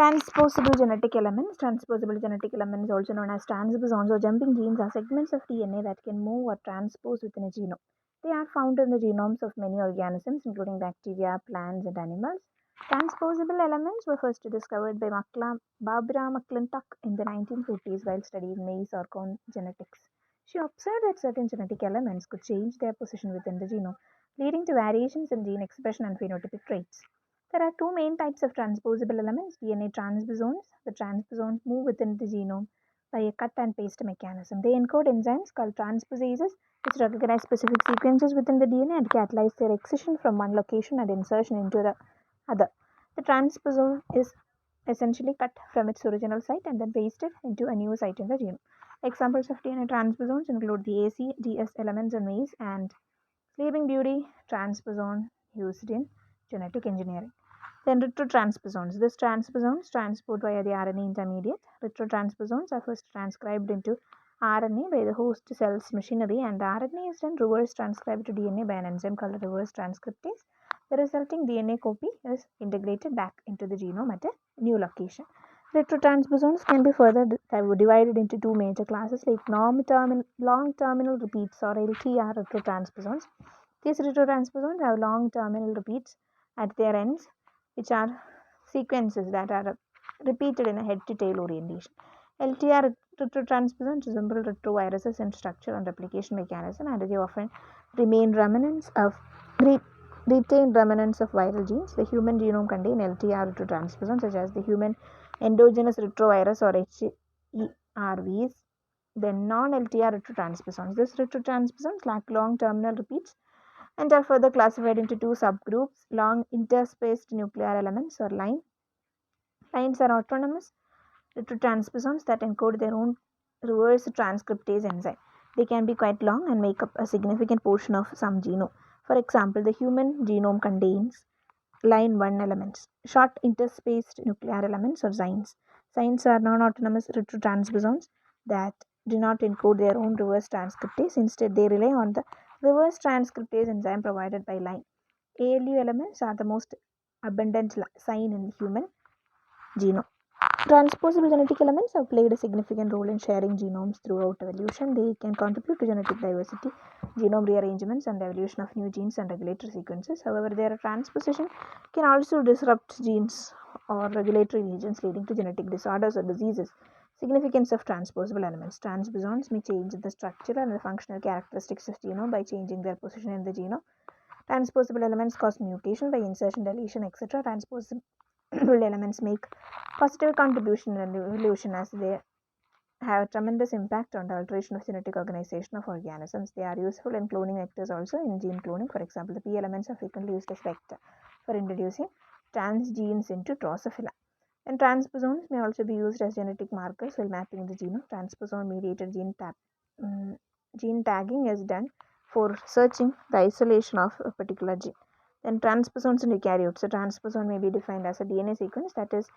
Transposable genetic elements. Transposable genetic elements, also known as transposons or jumping genes, are segments of DNA that can move or transpose within a genome. They are found in the genomes of many organisms, including bacteria, plants, and animals. Transposable elements were first discovered by Barbara McClintock in the 1950s while studying maize or corn genetics. She observed that certain genetic elements could change their position within the genome, leading to variations in gene expression and phenotypic traits. There are two main types of transposable elements: DNA transposons. The transposons move within the genome by a cut and paste mechanism. They encode enzymes called transposases, which recognize specific sequences within the DNA and catalyze their excision from one location and insertion into the other. The transposon is essentially cut from its original site and then pasted into a new site in the genome. Examples of DNA transposons include the AC, GS elements in maize and Sleeping Beauty transposon used in genetic engineering. Then retrotransposons. These transposons transport via the RNA intermediate. Retrotransposons are first transcribed into RNA by the host cell's machinery, and the RNA is then reverse transcribed to DNA by an enzyme called reverse transcriptase. The resulting DNA copy is integrated back into the genome at a new location. Retrotransposons can be further divided into two major classes like long terminal repeats or LTR retrotransposons. These retrotransposons have long terminal repeats at their ends, which are sequences that are repeated in a head-to-tail orientation. LTR retrotransposons resemble retroviruses in structure and replication mechanism, and they often remain remnants of retained remnants of viral genes. The human genome contains LTR retrotransposons such as the human endogenous retrovirus or HERVs. Then non-LTR retrotransposons. These retrotransposons lack long terminal repeats and are further classified into two subgroups: long interspaced nuclear elements or line. Lines are autonomous retrotransposons that encode their own reverse transcriptase enzyme. They can be quite long and make up a significant portion of some genome. For example, the human genome contains line 1 elements, short interspaced nuclear elements or SINEs. SINEs are non-autonomous retrotransposons that do not encode their own reverse transcriptase. Instead, they rely on the reverse transcriptase enzyme provided by line. ALU elements are the most abundant SINE in the human genome. Transposable genetic elements have played a significant role in sharing genomes throughout evolution. They can contribute to genetic diversity, genome rearrangements, and the evolution of new genes and regulatory sequences. However, their transposition can also disrupt genes or regulatory regions, leading to genetic disorders or diseases. Significance of transposable elements. Transposons may change the structural and the functional characteristics of genome by changing their position in the genome. Transposable elements cause mutation by insertion, deletion, etc. Transposable elements make positive contribution in evolution as they have a tremendous impact on the alteration of genetic organization of organisms. They are useful in cloning vectors also in gene cloning. For example, the P elements are frequently used as vector for introducing transgenes into Drosophila. And transposons may also be used as genetic markers while mapping the genome. Transposon-mediated gene tagging is done for searching the isolation of a particular gene. Then transposons in eukaryotes. So transposon may be defined as a DNA sequence that is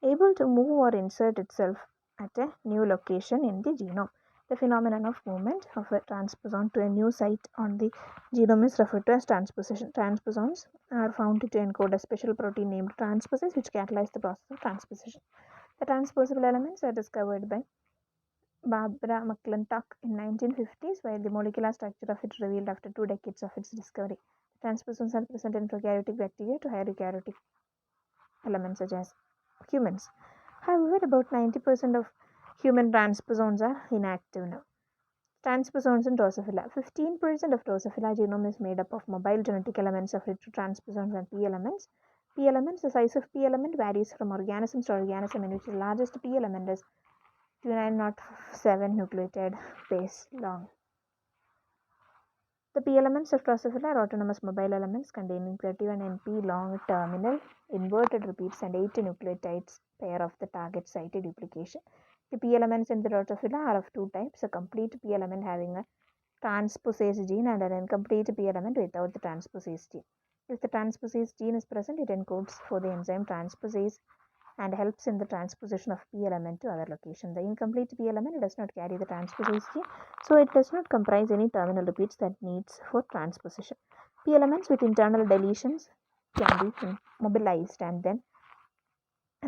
able to move or insert itself at a new location in the genome. The phenomenon of movement of a transposon to a new site on the genome is referred to as transposition. Transposons are found to encode a special protein named transposase which catalyze the process of transposition. The transposable elements are discovered by Barbara McClintock in 1950s, while the molecular structure of it revealed after 2 decades of its discovery. Transposons are present in prokaryotic bacteria to higher eukaryotic elements such as humans. However, about 90% of human transposons are inactive now. Transposons in Drosophila. 15% of Drosophila genome is made up of mobile genetic elements of retrotransposons and P elements. P elements, the size of P element varies from organism to organism, in which the largest P element is 2907 nucleotide base long. The P elements of Drosophila are autonomous mobile elements containing 31 NP long terminal inverted repeats and 8 nucleotides pair of the target site duplication. The P elements in the Drosophila are of two types: a complete P element having a transposase gene and an incomplete P element without the transposase gene. If the transposase gene is present, it encodes for the enzyme transposase and helps in the transposition of P element to other location. The incomplete P element does not carry the transposase gene, so it does not comprise any terminal repeats that needs for transposition. P elements with internal deletions can be mobilized and then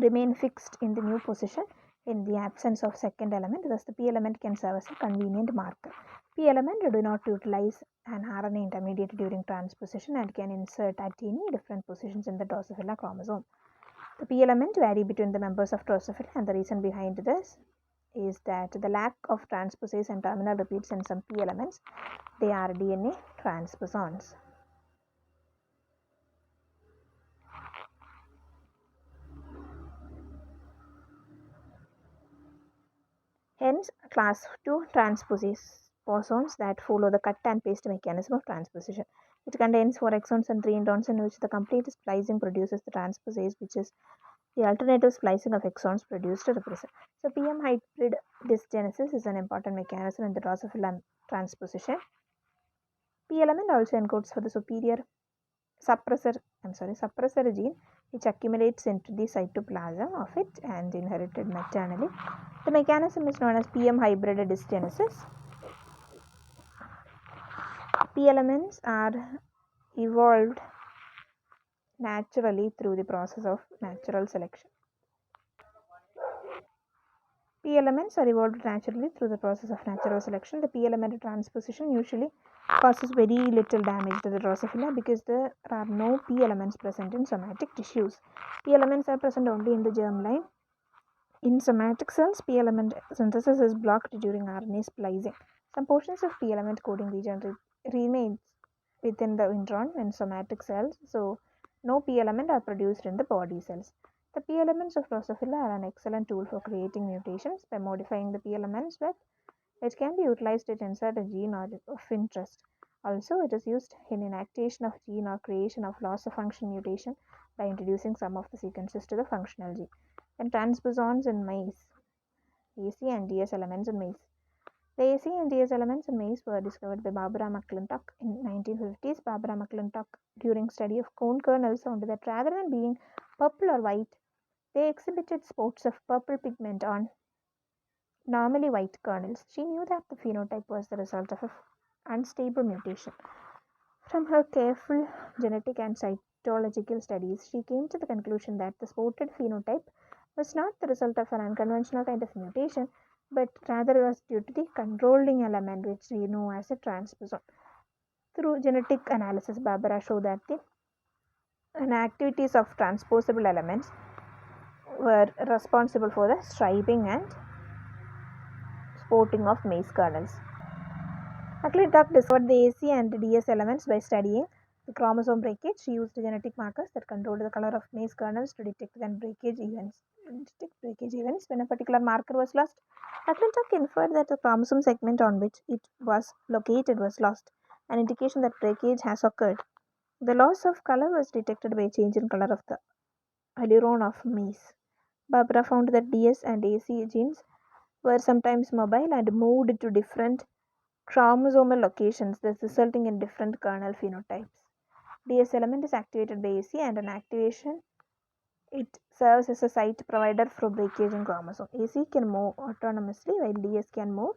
remain fixed in the new position in the absence of second element. Thus, the P element can serve as a convenient marker. P element do not utilize an RNA intermediate during transposition and can insert at any different positions in the Drosophila chromosome. The P element vary between the members of Drosophila, and the reason behind this is that the lack of transposase and terminal repeats in some P elements, they are DNA transposons. Hence, class 2 transposons that follow the cut and paste mechanism of transposition. It contains 4 exons and 3 introns in which the complete splicing produces the transposase, which is the alternative splicing of exons produced to represent. So, PM hybrid dysgenesis is an important mechanism in the Drosophila transposition. P element also encodes for the suppressor gene, which accumulates into the cytoplasm of it and inherited maternally. The mechanism is known as PM hybrid dysgenesis. P elements are evolved naturally through the process of natural selection. P elements are evolved naturally through the process of natural selection. The P element transposition usually causes very little damage to the Drosophila because there are no P elements present in somatic tissues. P elements are present only in the germline. In somatic cells, P element synthesis is blocked during RNA splicing. Some portions of P element coding region remains within the intron in somatic cells, so no P element are produced in the body cells. The P elements of Drosophila are an excellent tool for creating mutations by modifying the P elements which can be utilized to insert a gene of interest. Also, it is used in inactivation of gene or creation of loss of function mutation by introducing some of the sequences to the functional gene. And transposons in maize, AC and DS elements in maize. The AC and DS elements in maize were discovered by Barbara McClintock in 1950s. Barbara McClintock, during study of corn kernels, found that rather than being purple or white, they exhibited spots of purple pigment on normally white kernels. She knew that the phenotype was the result of an unstable mutation. From her careful genetic and cytological studies, she came to the conclusion that the spotted phenotype was not the result of an unconventional kind of mutation, but rather was due to the controlling element which we know as a transposon. Through genetic analysis, Barbara showed that the activities of transposable elements were responsible for the striping and spotting of maize kernels. McClintock discovered the AC and DS elements by studying the chromosome breakage. She used genetic markers that controlled the color of maize kernels to detect breakage events. When a particular marker was lost, McClintock inferred that the chromosome segment on which it was located was lost, an indication that breakage has occurred. The loss of color was detected by a change in color of the aileron of maize. Barbara found that DS and AC genes were sometimes mobile and moved to different chromosomal locations, thus resulting in different kernel phenotypes. DS element is activated by AC, and an activation it serves as a site provider for breakage in chromosome. AC can move autonomously while DS can move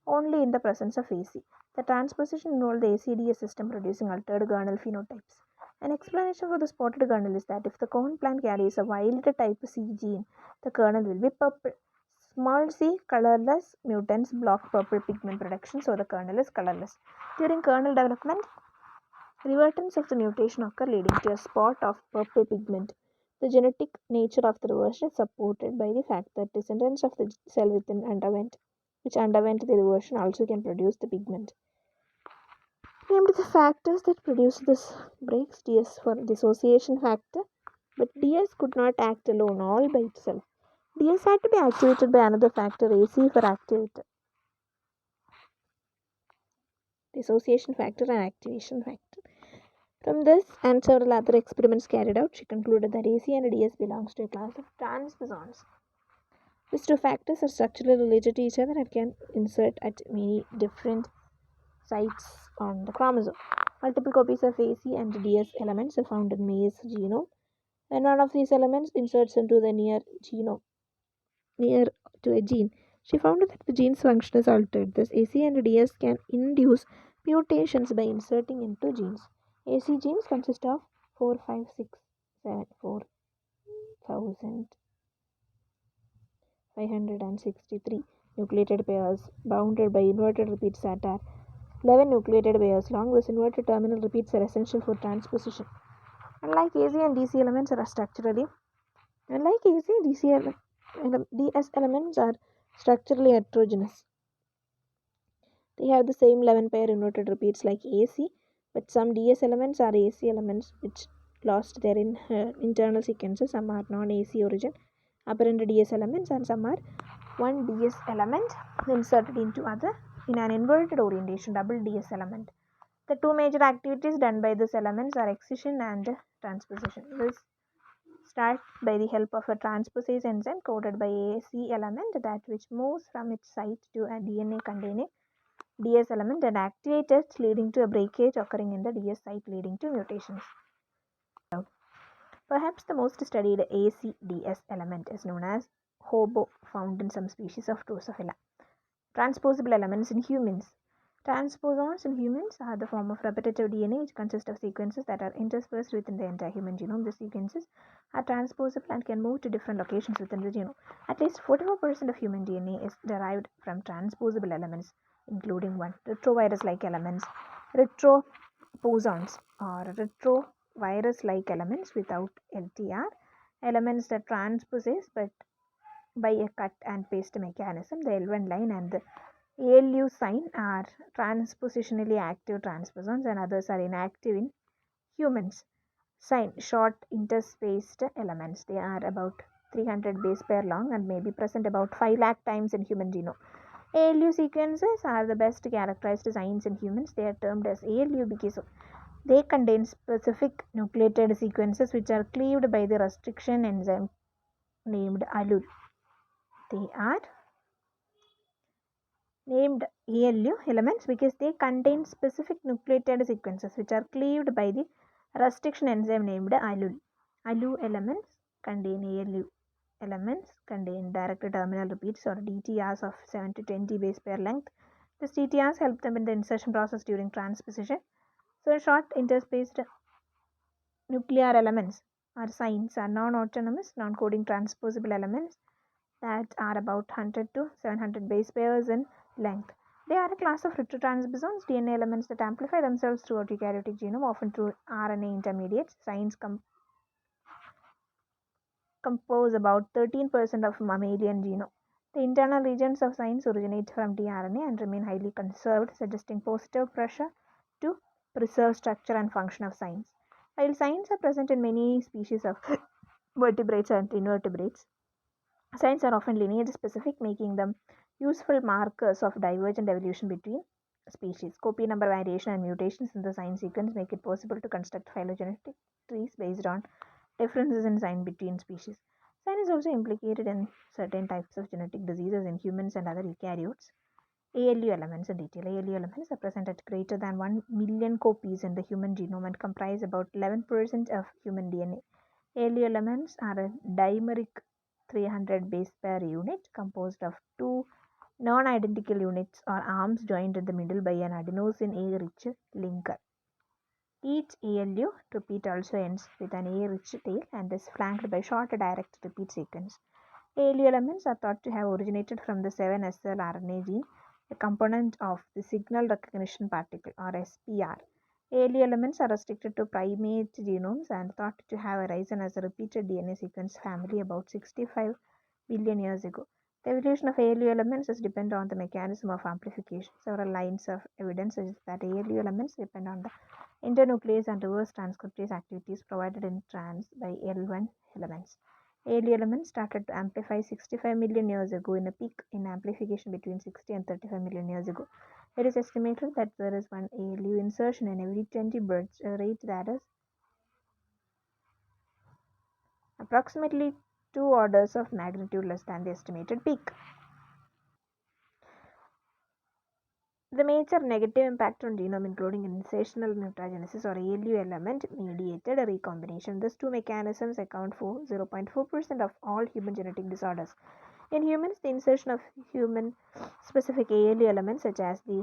only in the presence of AC. The transposition involved the AC-DS system producing altered kernel phenotypes. An explanation for the spotted kernel is that if the corn plant carries a wild type C gene, the kernel will be purple. Small c colorless mutants block purple pigment production, so the kernel is colorless. During kernel development, revertants of the mutation occur, leading to a spot of purple pigment. The genetic nature of the reversion is supported by the fact that descendants of the cell which underwent the reversion also can produce the pigment. Named the factors that produce this breaks DS for dissociation factor, but DS could not act alone all by itself. DS had to be activated by another factor, AC, for activator. Dissociation factor and activation factor. From this and several other experiments carried out, she concluded that AC and DS belongs to a class of transposons. These two factors are structurally related to each other and can insert at many different sites on the chromosome. Multiple copies of AC and DS elements are found in maize genome, and one of these elements inserts into the near to a gene. She found that the gene's function is altered. Thus, AC and DS can induce mutations by inserting into genes. AC genes consist of 4, 5, 6, 7, 4,000 563 nucleated pairs bounded by inverted repeats that are 11 nucleated pairs long. These inverted terminal repeats are essential for transposition. Unlike AC and DC elements are structurally Unlike AC, DS elements are structurally heterogeneous. They have the same 11 pair inverted repeats like AC, but some DS elements are AC elements which lost their internal sequences. Some are non-AC origin apparent DS elements, and some are one DS element inserted into other in an inverted orientation double DS element. The two major activities done by these elements are excision and transposition. This start by the help of a transposase enzyme coded by a C element that which moves from its site to a DNA containing DS element and activate it, leading to a breakage occurring in the DS site leading to mutations. Perhaps the most studied ACDS element is known as HOBO, found in some species of Drosophila. Transposable elements in humans. Transposons in humans are the form of repetitive DNA which consists of sequences that are interspersed within the entire human genome. The sequences are transposable and can move to different locations within the genome. At least 44% of human DNA is derived from transposable elements, including one retrovirus-like elements, retroposons, or retrovirus-like elements without LTR, elements that transpose but by a cut and paste mechanism. The L1 line and the ALU sign are transpositionally active transposons and others are inactive in humans. Sign short interspaced elements. They are about 300 base pair long and may be present about 5 lakh times in human genome. ALU sequences are the best characterized signs in humans. They are termed as ALU because they contain specific nucleated sequences which are cleaved by the restriction enzyme named allele. They are named ALU elements because they contain specific nucleated sequences which are cleaved by the restriction enzyme named allele. ALU elements contain ALU elements contain direct terminal repeats or DTRs of 7 to 20 base pair length. These DTRs help them in the insertion process during transposition. So short interspaced nuclear elements or signs are non-autonomous, non-coding transposable elements that are about 100 to 700 base pairs in length. They are a class of retrotransposons, DNA elements that amplify themselves throughout eukaryotic genome, often through RNA intermediates. Signs compose about 13% of mammalian genome. The internal regions of signs originate from tRNA and remain highly conserved, suggesting positive pressure to preserve structure and function of signs. While signs are present in many species of vertebrates and invertebrates, signs are often lineage specific, making them useful markers of divergent evolution between species. Copy number variation and mutations in the sign sequence make it possible to construct phylogenetic trees based on differences in sign between species. Sign is also implicated in certain types of genetic diseases in humans and other eukaryotes. ALU elements in detail. ALU elements are present at greater than 1 million copies in the human genome and comprise about 11% of human DNA. ALU elements are a dimeric 300 base pair unit composed of two non-identical units or arms joined in the middle by an adenosine A-rich linker. Each ALU repeat also ends with an A-rich tail and is flanked by short direct repeat sequence. ALU elements are thought to have originated from the 7SL RNA gene, a component of the signal recognition particle or SPR. ALU elements are restricted to primate genomes and thought to have arisen as a repeated DNA sequence family about 65 billion years ago. The evolution of ALU elements is dependent on the mechanism of amplification. Several lines of evidence suggest that ALU elements depend on the internuclease and reverse transcriptase activities provided in trans by L1 elements. ALU elements started to amplify 65 million years ago in a peak in amplification between 60 and 35 million years ago. It is estimated that there is one ALU insertion in every 20 birds, a rate that is approximately 2 orders of magnitude less than the estimated peak. The major negative impact on genome including insertional mutagenesis or ALU element mediated recombination. These two mechanisms account for 0.4% of all human genetic disorders. In humans, the insertion of human specific ALU elements such as the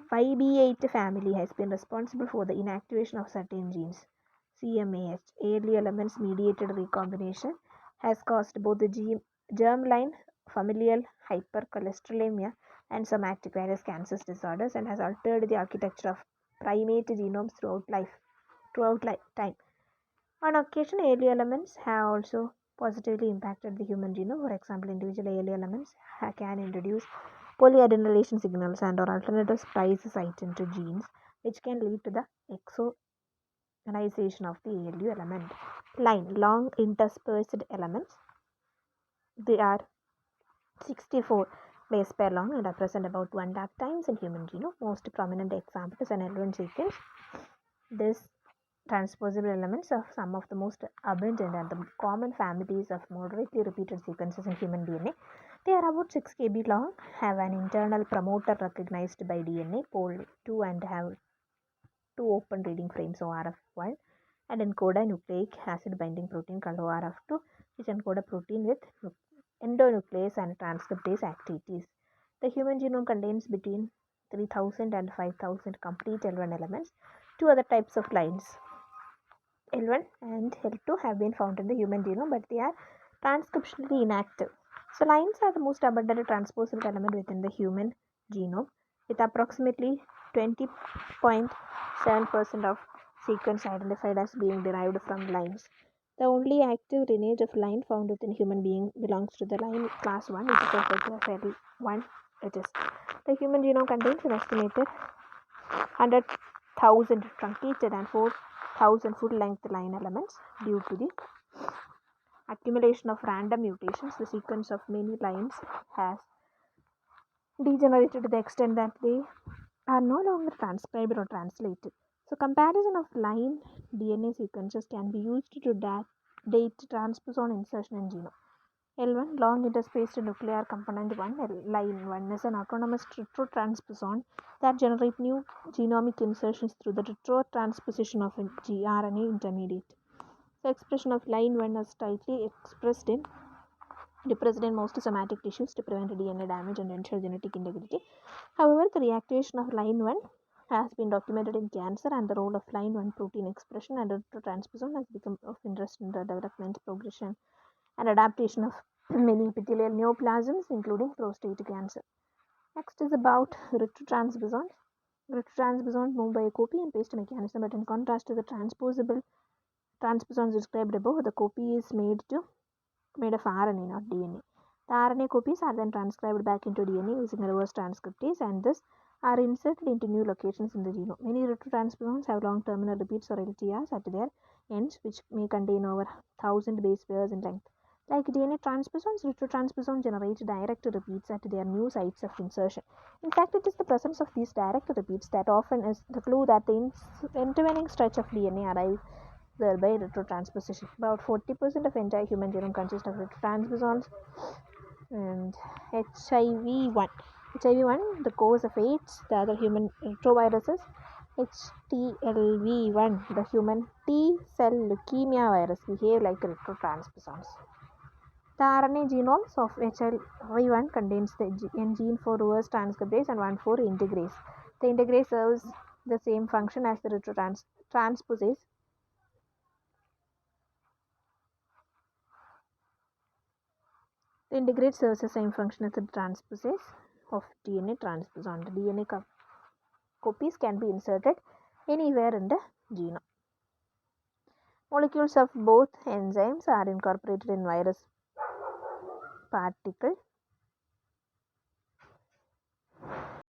YB8 family has been responsible for the inactivation of certain genes. CMAH, ALU elements mediated recombination, has caused both the germline familial hypercholesterolemia and somatic various cancer disorders, and has altered the architecture of primate genomes throughout lifetime. On occasion, early elements have also positively impacted the human genome. For example, individual early elements can introduce polyadenylation signals and or alternative splice sites into genes, which can lead to the exonization of the early element. Line long interspersed elements. They are 64 base pair long and are present about 1 lakh times in human genome. Most prominent example is an L1 sequence. This transposable elements are some of the most abundant and the common families of moderately repeated sequences in human DNA. They are about 6 kb long, have an internal promoter recognized by DNA pole 2 and have two open reading frames ORF1 and encode a nucleic acid binding protein called ORF2, which encode a protein with endonuclease and transcriptase activities. The human genome contains between 3000 and 5000 complete L1 elements. Two other types of lines, L1 and L2, have been found in the human genome, but they are transcriptionally inactive. So lines are the most abundant transposable element within the human genome, with approximately 20.7% of sequence identified as being derived from lines. The only active lineage of line found within human being belongs to the line class 1, which is referred to as L1. It is. The human genome contains an estimated 100,000 truncated and 4,000 full-length line elements. Due to the accumulation of random mutations, the sequence of many lines has degenerated to the extent that they are no longer transcribed or translated. So comparison of line DNA sequences can be used to date transposon insertion in genome. L1 long interspaced nuclear component 1 line 1 is an autonomous retrotransposon that generates new genomic insertions through the retrotransposition of a gRNA intermediate. The expression of line 1 is tightly depressed in most somatic tissues to prevent DNA damage and ensure genetic integrity. However, the reactivation of line 1 has been documented in cancer, and the role of line 1 protein expression and retrotransposon has become of interest in the development, progression, and adaptation of many epithelial neoplasms, including prostate cancer. Next is about retrotransposons. Retrotransposons move by a copy and paste mechanism, but in contrast to the transposable transposons described above, the copy is made of RNA, not DNA. The RNA copies are then transcribed back into DNA using a reverse transcriptase, and thus are inserted into new locations in the genome. Many retrotransposons have long terminal repeats or LTRs at their ends, which may contain over 1,000 base pairs in length. Like DNA transposons, retrotransposons generate direct repeats at their new sites of insertion. In fact, it is the presence of these direct repeats that often is the clue that the intervening stretch of DNA arrives thereby retrotransposition. About 40% of entire human genome consists of retrotransposons. And HIV-1. HIV-1, the cause of AIDS, the other human retroviruses. HTLV-1, the human T cell leukemia virus, behave like retrotransposons. The RNA genomes of HIV-1 contains the gene for reverse transcriptase and one for integrase. The integrase serves the same function as the retrotransposase. The integrase serves the same function as the transposase of DNA transposon. The DNA copies can be inserted anywhere in the genome. Molecules of both enzymes are incorporated in virus particle